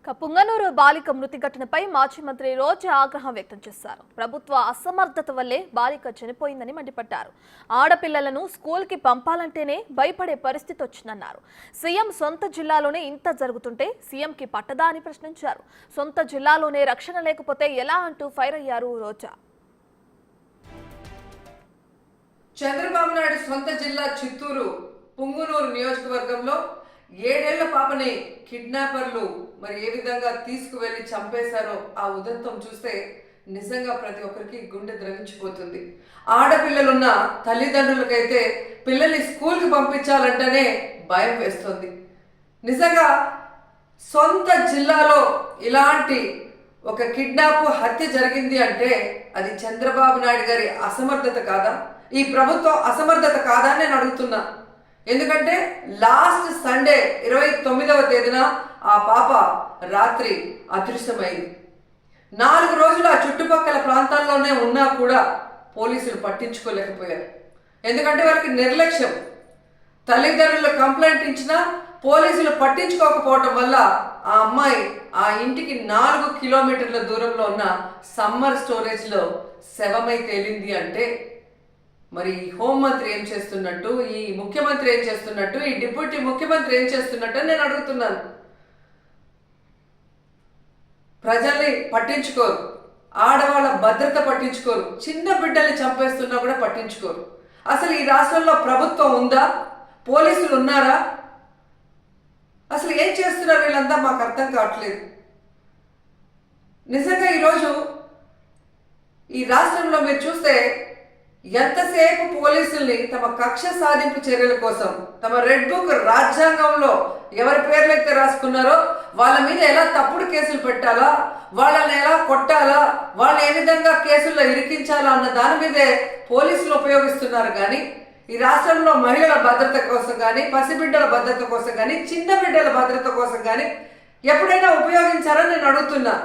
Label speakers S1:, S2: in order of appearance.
S1: పుంగనూరు బాలిక మృతి ఘటనపై మాజీ మంత్రి రోజా ఆగ్రహం వ్యక్తం చేశారు. ప్రభుత్వ అసమర్థత వల్లే బాలిక చనిపోయిందని మండిపడ్డారు. ఆడపిల్లలను స్కూల్కి పంపాలంటేనే భయపడే పరిస్థితి వచ్చిందన్నారు. సీఎం సొంత జిల్లాలోనే ఇంత జరుగుతుంటే సీఎంకి పట్టదా అని ప్రశ్నించారు. సొంత జిల్లాలోనే రక్షణ లేకపోతే ఎలా అంటూ ఫైర్ అయ్యారు రోజా.
S2: చంద్రబాబు నాయుడు సొంత జిల్లా చిత్తూరు పుంగునూరు నియోజకవర్గంలో 7 ఏళ్ల పాపని కిడ్నాపర్లు మరి ఏ విధంగా తీసుకువెళ్లి చంపేశారో ఆ ఉదంతం చూస్తే నిజంగా ప్రతి ఒక్కరికి గుండె ద్రవించిపోతుంది. ఆడపిల్లలున్న తల్లిదండ్రులకైతే పిల్లల్ని స్కూల్కి పంపించాలంటేనే భయం వేస్తుంది. నిజంగా సొంత జిల్లాలో ఇలాంటి ఒక కిడ్నాప్ హత్య జరిగింది అంటే అది చంద్రబాబు నాయుడు గారి అసమర్థత కాదా, ఈ ప్రభుత్వం అసమర్థత కాదా అని నేను అడుగుతున్నా. ఎందుకంటే లాస్ట్ సండే 29వ తేదీన ఆ పాప రాత్రి అదృశ్యమైంది. 4 రోజులు ఆ చుట్టుపక్కల ప్రాంతాల్లోనే ఉన్నా కూడా పోలీసులు పట్టించుకోలేకపోయారు. ఎందుకంటే వాళ్ళకి నిర్లక్ష్యం. తల్లిదండ్రులు కంప్లైంట్ ఇచ్చినా పోలీసులు పట్టించుకోకపోవటం వల్ల ఆ అమ్మాయి ఆ ఇంటికి 4 కిలోమీటర్ల దూరంలో ఉన్న సమ్మర్ స్టోరేజ్లో శవమై తేలింది అంటే మరి హోంమంత్రి ఏం చేస్తున్నట్టు, ఈ ముఖ్యమంత్రి ఏం చేస్తున్నట్టు, ఈ డిప్యూటీ ముఖ్యమంత్రి ఏం చేస్తున్నట్టు అని నేను అడుగుతున్నాను. ప్రజల్ని పట్టించుకోరు, ఆడవాళ్ళ భద్రత పట్టించుకోరు, చిన్న బిడ్డల్ని చంపేస్తున్నా కూడా పట్టించుకోరు. అసలు ఈ రాష్ట్రంలో ప్రభుత్వం ఉందా? పోలీసులు ఉన్నారా? అసలు ఏం చేస్తున్నారు వీళ్ళంతా మాకు అర్థం కావట్లేదు. నిజంగా ఈరోజు ఈ రాష్ట్రంలో మీరు చూస్తే ఎంతసేపు పోలీసుల్ని తమ కక్ష సాధింపు చర్యల కోసం, తమ రెడ్ బుక్ రాజ్యాంగంలో ఎవరి పేర్లైతే రాసుకున్నారో వాళ్ళ మీద ఎలా తప్పుడు కేసులు పెట్టాలా, వాళ్ళని ఎలా కొట్టాలా, వాళ్ళని ఏ విధంగా కేసుల్లో ఇరికించాలా అన్న దాని మీదే పోలీసులు ఉపయోగిస్తున్నారు. కానీ ఈ రాష్ట్రంలో మహిళల భద్రత కోసం కానీ, పసిబిడ్డల భద్రత కోసం కానీ, చిన్న బిడ్డల భద్రత కోసం కానీ ఎప్పుడైనా ఉపయోగించారని నేను అడుగుతున్నా.